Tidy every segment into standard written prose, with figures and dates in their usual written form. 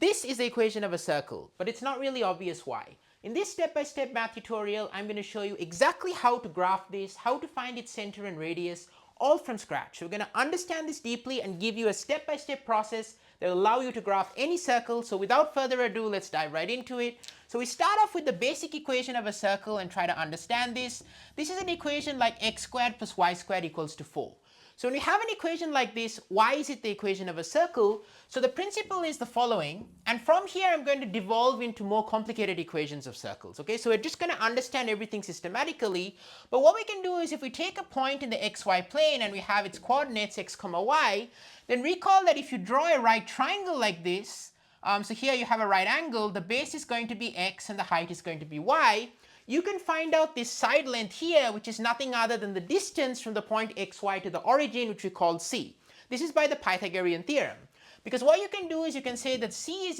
this is the equation of a circle, but it's not really obvious why. In this step-by-step math tutorial, I'm going to show you exactly how to graph this, how to find its center and radius, all from scratch. So we're going to understand this deeply and give you a step-by-step process that will allow you to graph any circle. So without further ado, let's dive right into it. So we start off with the basic equation of a circle and try to understand this. This is an equation like x squared plus y squared equals to 4. So when we have an equation like this, why is it the equation of a circle? So the principle is the following, and from here I'm going to devolve into more complicated equations of circles. Okay, so we're just going to understand everything systematically, but what we can do is if we take a point in the xy plane and we have its coordinates x comma y, then recall that if you draw a right triangle like this, so here you have a right angle, the base is going to be x and the height is going to be y. You can find out this side length here, which is nothing other than the distance from the point xy to the origin, which we call c. This is by the Pythagorean theorem. Because what you can do is you can say that c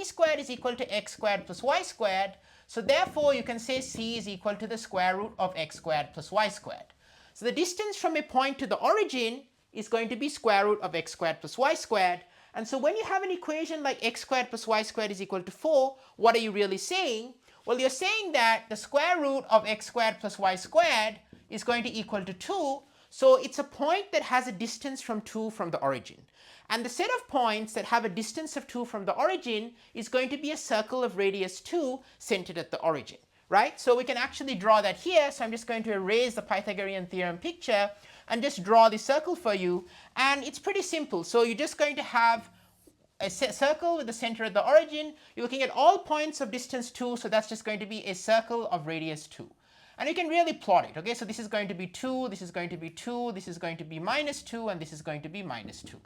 squared is equal to x squared plus y squared. So therefore you can say c is equal to the square root of x squared plus y squared. So the distance from a point to the origin is going to be square root of x squared plus y squared. And so when you have an equation like x squared plus y squared is equal to 4, what are you really saying? Well, you're saying that the square root of x squared plus y squared is going to equal to 2. So it's a point that has a distance from 2 from the origin. And the set of points that have a distance of 2 from the origin is going to be a circle of radius 2 centered at the origin, right? So we can actually draw that here. So I'm just going to erase the Pythagorean theorem picture and just draw the circle for you. And it's pretty simple. So you're just going to have a circle with the center at the origin. You're looking at all points of distance 2, so that's just going to be a circle of radius 2. And you can really plot it, okay? So this is going to be 2, this is going to be 2, this is going to be minus 2, and this is going to be minus 2.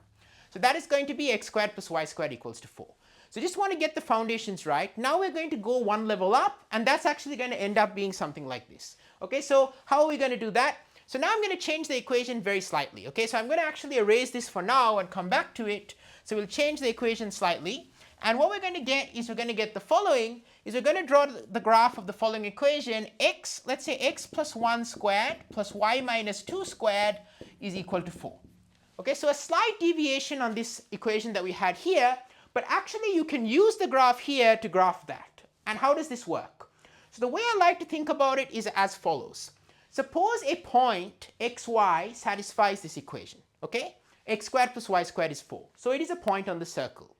So that is going to be x squared plus y squared equals to 4. So just want to get the foundations right. Now we're going to go one level up, and that's actually going to end up being something like this. Okay, so how are we going to do that? So now I'm going to change the equation very slightly. Okay, so I'm going to actually erase this for now and come back to it. So we'll change the equation slightly, and what we're going to get is we're going to get the following, is we're going to draw the graph of the following equation. Let's say x plus 1 squared plus y minus 2 squared is equal to 4. Okay, so a slight deviation on this equation that we had here, but actually you can use the graph here to graph that. And how does this work? So the way I like to think about it is as follows. Suppose a point xy satisfies this equation, okay? X squared plus y squared is 4. So it is a point on the circle.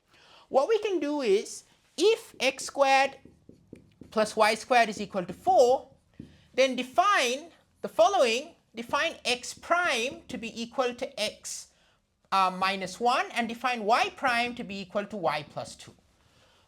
What we can do is, if x squared plus y squared is equal to 4, then define the following. Define x prime to be equal to x minus 1, and define y prime to be equal to y plus 2.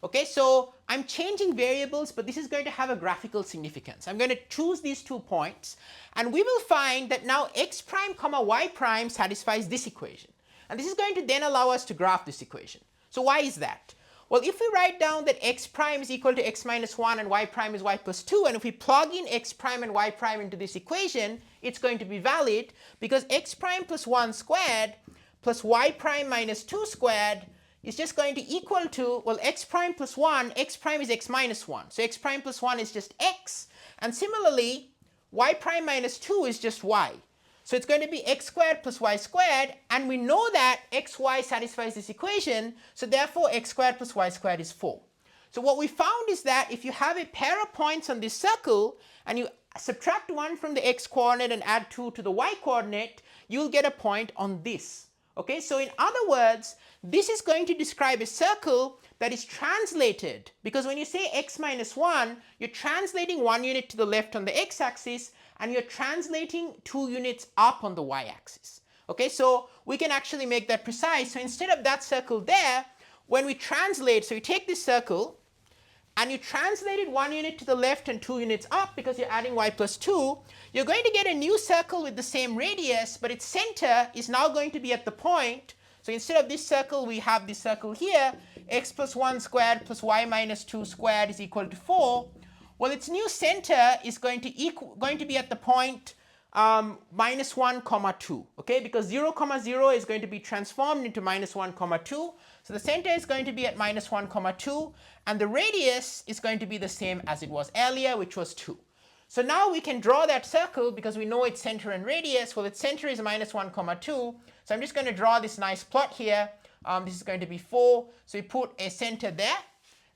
Okay, so I'm changing variables, but this is going to have a graphical significance. I'm going to choose these 2 points, and we will find that now x prime comma y prime satisfies this equation. And this is going to then allow us to graph this equation. So why is that? Well, if we write down that x prime is equal to x minus 1 and y prime is y plus 2, and if we plug in x prime and y prime into this equation, it's going to be valid because x prime plus 1 squared plus y prime minus 2 squared is just going to equal to, well, x prime plus 1, x prime is x minus 1. So x prime plus 1 is just x. And similarly, y prime minus 2 is just y. So it's going to be x squared plus y squared. And we know that xy satisfies this equation. So therefore, x squared plus y squared is 4. So what we found is that if you have a pair of points on this circle and you subtract 1 from the x coordinate and add 2 to the y coordinate, you'll get a point on this. Okay, so in other words, this is going to describe a circle that is translated, because when you say x minus 1, you're translating 1 unit to the left on the x-axis, and you're translating 2 units up on the y-axis. Okay, so we can actually make that precise. So instead of that circle there, when we translate, so you take this circle, and you translate it 1 unit to the left and 2 units up because you're adding y plus 2, you're going to get a new circle with the same radius, but its center is now going to be at the point. So instead of this circle, we have this circle here, x plus 1 squared plus y minus 2 squared is equal to 4. Well, its new center is going to be at the point minus 1 comma 2, okay, because 0 comma 0 is going to be transformed into minus 1 comma 2. So the center is going to be at minus 1 comma 2, and the radius is going to be the same as it was earlier, which was 2. So now we can draw that circle because we know its center and radius. Well, its center is minus 1 comma 2. So I'm just going to draw this nice plot here. This is going to be 4. So you put a center there.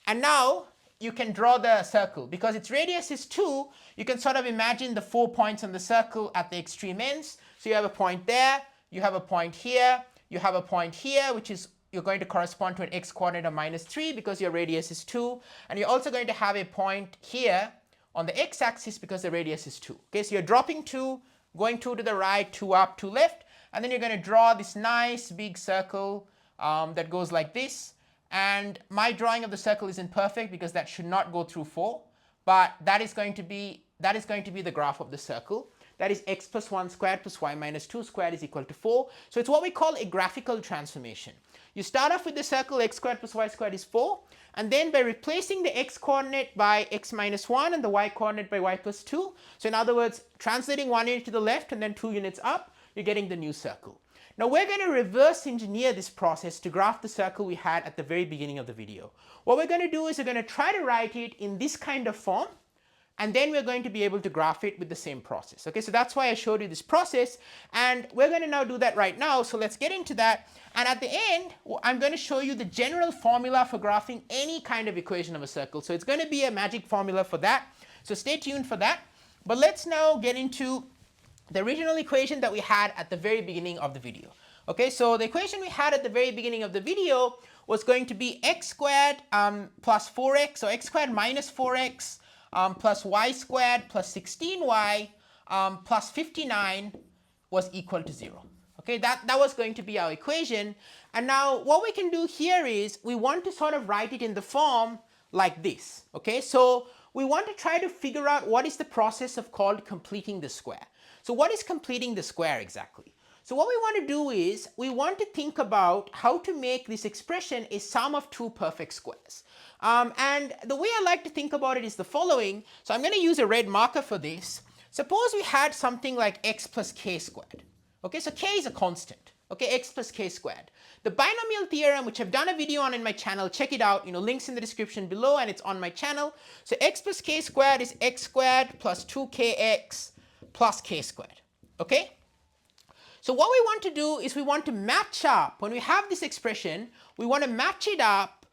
And now you can draw the circle. Because its radius is 2, you can sort of imagine the 4 points on the circle at the extreme ends. So you have a point there, you have a point here, you have a point here, which is you're going to correspond to an x coordinate of -3 because your radius is 2. And you're also going to have a point here on the x-axis because the radius is 2. Okay, so you're dropping 2, going 2 to the right, 2 up, 2 left, and then you're going to draw this nice big circle that goes like this. And my drawing of the circle isn't perfect because that should not go through 4, but that is going to be the graph of the circle. That is x plus 1 squared plus y minus 2 squared is equal to 4. So it's what we call a graphical transformation. You start off with the circle x squared plus y squared is 4, and then by replacing the x coordinate by x minus 1 and the y coordinate by y plus 2, so in other words, translating 1 unit to the left and then 2 units up, you're getting the new circle. Now we're going to reverse engineer this process to graph the circle we had at the very beginning of the video. What we're going to do is we're going to try to write it in this kind of form, and then we're going to be able to graph it with the same process. Okay, so that's why I showed you this process, and we're going to now do that right now. So let's get into that. And at the end, I'm going to show you the general formula for graphing any kind of equation of a circle. So it's going to be a magic formula for that. So stay tuned for that. But let's now get into the original equation that we had at the very beginning of the video. Okay, so the equation we had at the very beginning of the video was going to be x squared plus 4x, so x squared minus 4x plus y squared plus 16y plus 59 was equal to 0. Okay, that was going to be our equation. And now what we can do here is we want to sort of write it in the form like this. Okay, so we want to try to figure out what is the process of called completing the square. So what is completing the square exactly? So what we want to do is we want to think about how to make this expression a sum of two perfect squares. And the way I like to think about it is the following. So I'm going to use a red marker for this. Suppose we had something like x plus k squared. Okay, so k is a constant. Okay, x plus k squared. The binomial theorem, which I've done a video on in my channel, check it out, links in the description below, and it's on my channel. So x plus k squared is x squared plus 2kx plus k squared. Okay? So what we want to do is we want to match up, when we have this expression, we want to match it up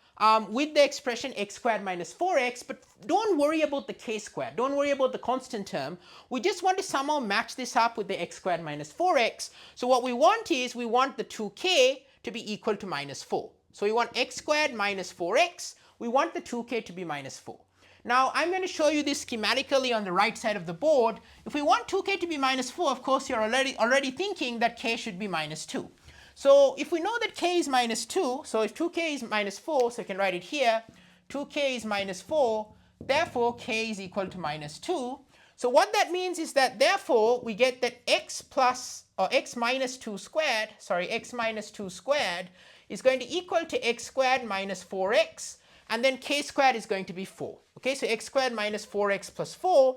with the expression x squared minus 4x, but don't worry about the k squared. Don't worry about the constant term. We just want to somehow match this up with the x squared minus 4x. So what we want is we want the 2k to be equal to minus 4. So we want x squared minus 4x. We want the 2k to be minus 4. Now I'm going to show you this schematically on the right side of the board. If we want 2k to be minus 4, of course you're already thinking that k should be minus 2. So if we know that k is minus 2, so if 2k is minus 4, so I can write it here, 2k is minus 4, therefore k is equal to minus 2. So what that means is that therefore we get that x minus 2 squared is going to equal to x squared minus 4x, and then k squared is going to be 4. Okay, so x squared minus 4x plus 4.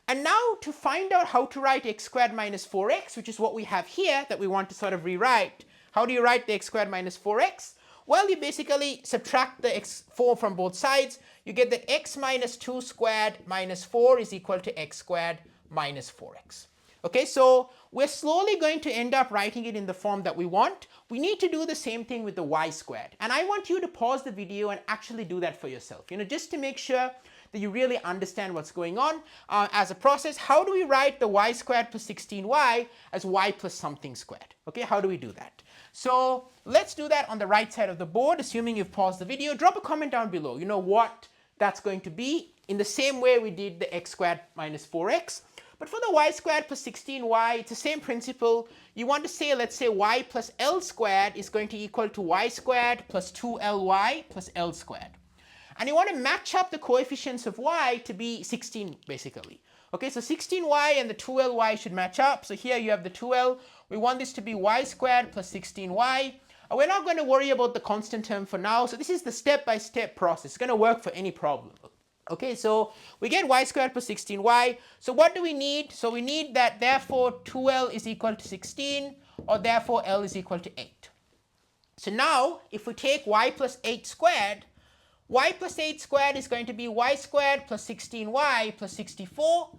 And now to find out how to write x squared minus 4x, which is what we have here that we want to sort of rewrite. How do you write the x squared minus 4x? Well, you basically subtract the 4 from both sides. You get that x minus 2 squared minus 4 is equal to x squared minus 4x. Okay, so we're slowly going to end up writing it in the form that we want. We need to do the same thing with the y squared. And I want you to pause the video and actually do that for yourself, just to make sure that you really understand what's going on as a process. How do we write the y squared plus 16y as y plus something squared? Okay, how do we do that? So let's do that on the right side of the board, assuming you've paused the video. Drop a comment down below, what that's going to be, in the same way we did the x squared minus 4x. But for the y squared plus 16y, it's the same principle. You want to say, let's say y plus l squared is going to equal to y squared plus 2ly plus l squared. And you want to match up the coefficients of y to be 16 basically. Okay, so 16y and the 2ly should match up. So here you have the 2l. We want this to be y squared plus 16y. We're not going to worry about the constant term for now. So this is the step-by-step process. It's going to work for any problem. Okay, so we get y squared plus 16y. So what do we need? So we need that therefore 2l is equal to 16, or therefore l is equal to 8. So now if we take y plus 8 squared, y plus 8 squared is going to be y squared plus 16y plus 64.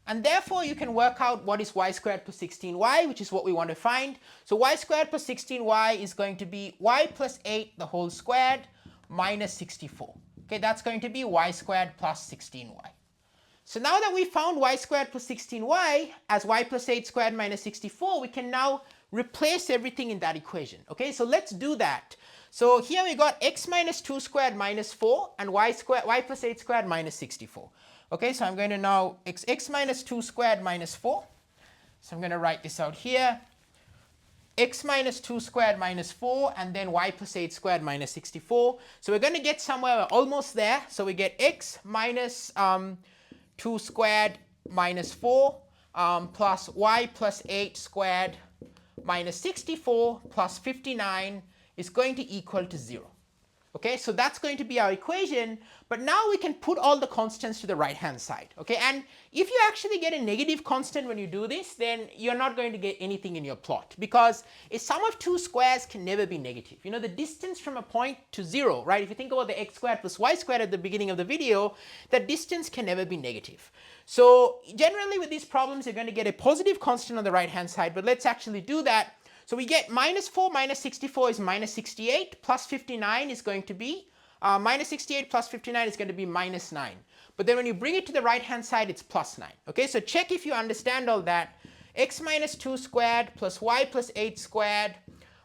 And therefore, you can work out what is y squared plus 16y, which is what we want to find. So y squared plus 16y is going to be y plus 8 the whole squared minus 64. Okay, that's going to be y squared plus 16y. So now that we found y squared plus 16y as y plus 8 squared minus 64, we can now replace everything in that equation. Okay, so let's do that. So here we got x minus 2 squared minus 4 and y plus 8 squared minus 64. Okay, so I'm going to now x minus 2 squared minus 4. So I'm going to write this out here. X minus 2 squared minus 4 and then y plus 8 squared minus 64. So we're going to get somewhere almost there. So we get x minus 2 squared minus 4 plus y plus 8 squared minus 64 plus 59 is going to equal to 0. Okay, so that's going to be our equation, but now we can put all the constants to the right hand side. Okay, and if you actually get a negative constant when you do this, then you're not going to get anything in your plot, because a sum of two squares can never be negative. You know, the distance from a point to 0, right? If you think about the x squared plus y squared at the beginning of the video, that distance can never be negative. So generally with these problems, you're going to get a positive constant on the right hand side, but let's actually do that. So we get minus 4 minus 64 is minus 68, plus 59 is going to be, minus 68 plus 59 is going to be minus 9. But then when you bring it to the right hand side, it's plus 9. Okay, so check if you understand all that. X minus 2 squared plus y plus 8 squared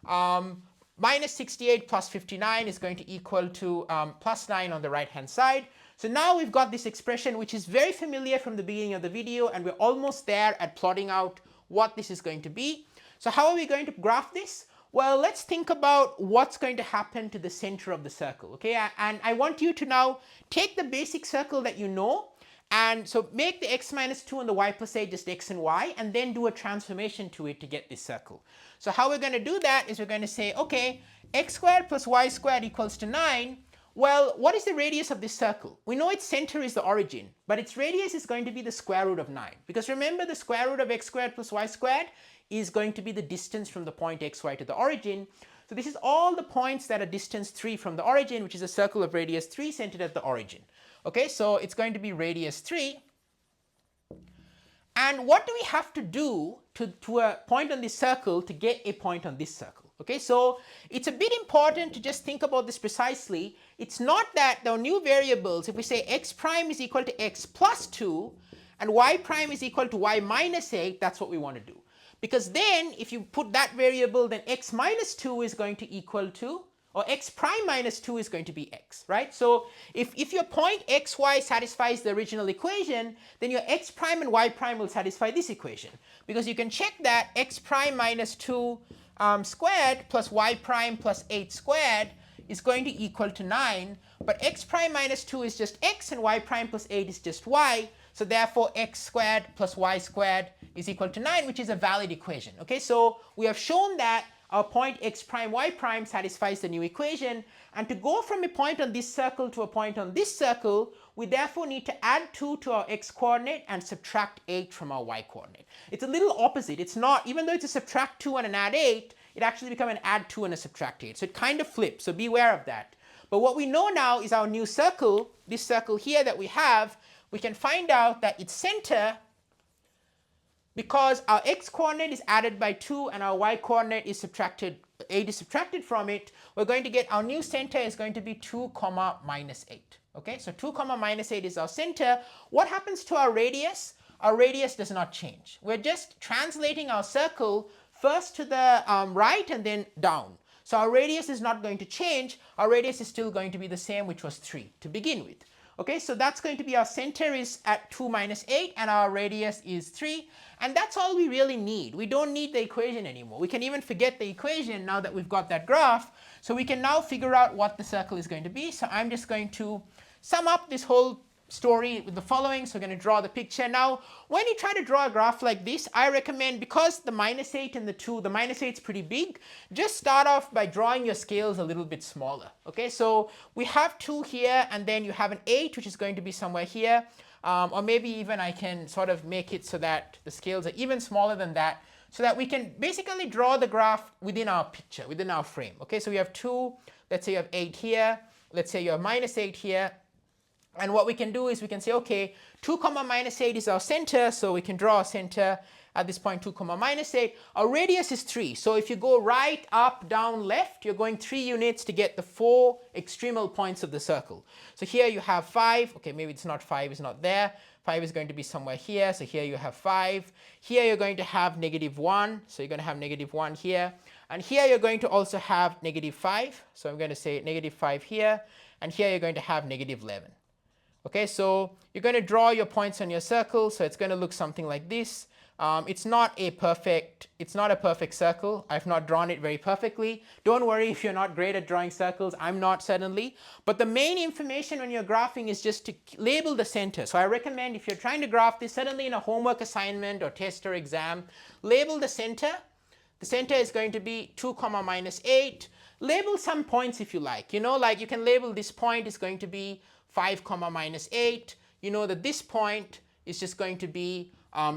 minus 68 plus 59 is going to equal to plus 9 on the right hand side. So now we've got this expression which is very familiar from the beginning of the video, and we're almost there at plotting out what this is going to be. So how are we going to graph this? Well, let's think about what's going to happen to the center of the circle. Okay, and I want you to now take the basic circle that you know, and so make the x minus 2 and the y plus 8 just x and y, and then do a transformation to it to get this circle. So how we're going to do that is we're going to say, okay, x squared plus y squared equals to 9. Well, what is the radius of this circle? We know its center is the origin, but its radius is going to be the square root of 9. Because remember, the square root of x squared plus y squared is going to be the distance from the point xy to the origin. So this is all the points that are distance 3 from the origin, which is a circle of radius 3 centered at the origin. Okay, so it's going to be radius 3. And what do we have to do to a point on this circle to get a point on this circle? Okay, so it's a bit important to just think about this precisely. It's not that there are new variables. If we say x prime is equal to x plus 2 and y prime is equal to y minus 8, that's what we want to do. Because then if you put that variable, then x minus 2 is going to equal to, or x prime minus 2 is going to be x, right? So if your point xy satisfies the original equation, then your x prime and y prime will satisfy this equation. Because you can check that x prime minus 2 squared plus y prime plus 8 squared is going to equal to 9, but x prime minus 2 is just x and y prime plus 8 is just y. So therefore x squared plus y squared is equal to 9, which is a valid equation. Okay, so we have shown that our point x prime y prime satisfies the new equation, and to go from a point on this circle to a point on this circle, we therefore need to add 2 to our x coordinate and subtract 8 from our y coordinate. It's a little opposite. It's not, even though it's a subtract 2 and an add 8, it actually becomes an add 2 and a subtract 8. So it kind of flips, so beware of that. But what we know now is our new circle, this circle here that we have, we can find out that its center, because our x coordinate is added by 2 and our y coordinate is subtracted, 8 is subtracted from it, we're going to get our new center is going to be 2 comma minus 8. Okay, so 2 comma minus 8 is our center. What happens to our radius? Our radius does not change. We're just translating our circle first to the right and then down. So our radius is not going to change. Our radius is still going to be the same, which was 3 to begin with. Okay, so that's going to be our center is at 2 minus 8 and our radius is 3. And that's all we really need. We don't need the equation anymore. We can even forget the equation now that we've got that graph. So we can now figure out what the circle is going to be. So I'm just going to sum up this whole story with the following. So we're going to draw the picture. Now, when you try to draw a graph like this, I recommend, because the minus 8 and the 2, the minus 8 is pretty big, just start off by drawing your scales a little bit smaller. Okay, so we have 2 here, and then you have an 8, which is going to be somewhere here. Or maybe even I can sort of make it so that the scales are even smaller than that, so that we can basically draw the graph within our picture, within our frame. Okay, so we have 2, let's say you have 8 here, let's say you have minus 8 here. And what we can do is we can say, okay, 2 comma minus 8 is our center, so we can draw a center at this point, 2 comma minus 8. Our radius is 3, so if you go right, up, down, left, you're going 3 units to get the 4 extremal points of the circle. So here you have 5, okay, maybe it's not 5, it's not there. 5 is going to be somewhere here, so here you have 5. Here you're going to have negative 1, so you're going to have negative 1 here. And here you're going to also have negative 5, so I'm going to say negative 5 here. And here you're going to have negative 11. Okay, so you're going to draw your points on your circle, so it's going to look something like this. It's not a perfect circle. I've not drawn it very perfectly. Don't worry if you're not great at drawing circles. I'm not, certainly. But the main information when you're graphing is just to label the center. So I recommend, if you're trying to graph this, certainly in a homework assignment or test or exam, label the center. The center is going to be 2 comma minus 8. Label some points if you like. You know, like you can label this point is going to be 5 comma minus 8. You know that this point is just going to be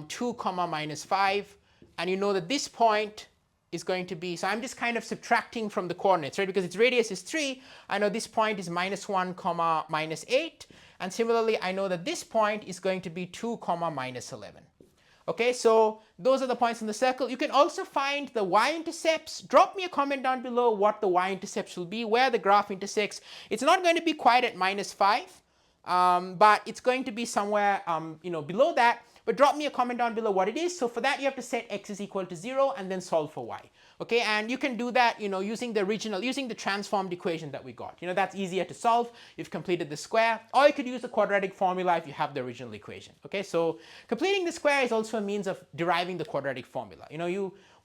2 comma minus 5. And you know that this point is going to be, so I'm just kind of subtracting from the coordinates, right? Because its radius is 3. I know this point is minus 1 comma minus 8. And similarly, I know that this point is going to be 2 comma minus 11. Okay, so those are the points in the circle. You can also find the y-intercepts. Drop me a comment down below what the y-intercepts will be, where the graph intersects. It's not going to be quite at minus 5, but it's going to be somewhere below that. But drop me a comment down below what it is. So for that, you have to set x is equal to 0 and then solve for y. Okay, and you can do that, using the transformed equation that we got. That's easier to solve. You've completed the square, or you could use the quadratic formula if you have the original equation. Okay, so completing the square is also a means of deriving the quadratic formula.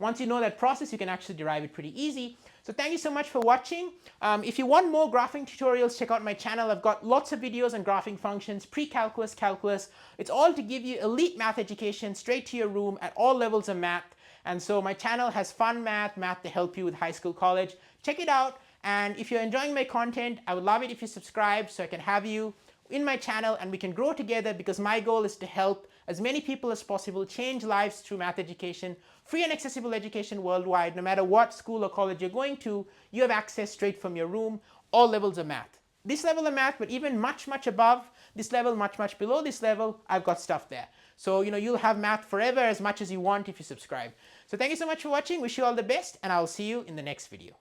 Once you know that process, you can actually derive it pretty easy. So thank you so much for watching. If you want more graphing tutorials, check out my channel. I've got lots of videos on graphing functions, pre-calculus, calculus. It's all to give you elite math education straight to your room at all levels of math. And so my channel has fun math to help you with high school, college. Check it out. And if you're enjoying my content, I would love it if you subscribe so I can have you in my channel and we can grow together, because my goal is to help as many people as possible change lives through math education, free and accessible education worldwide. No matter what school or college you're going to, you have access straight from your room, all levels of math. This level of math, but even much, much above this level, much, much below this level, I've got stuff there. So, you'll have math forever, as much as you want if you subscribe. So thank you so much for watching. Wish you all the best, and I'll see you in the next video.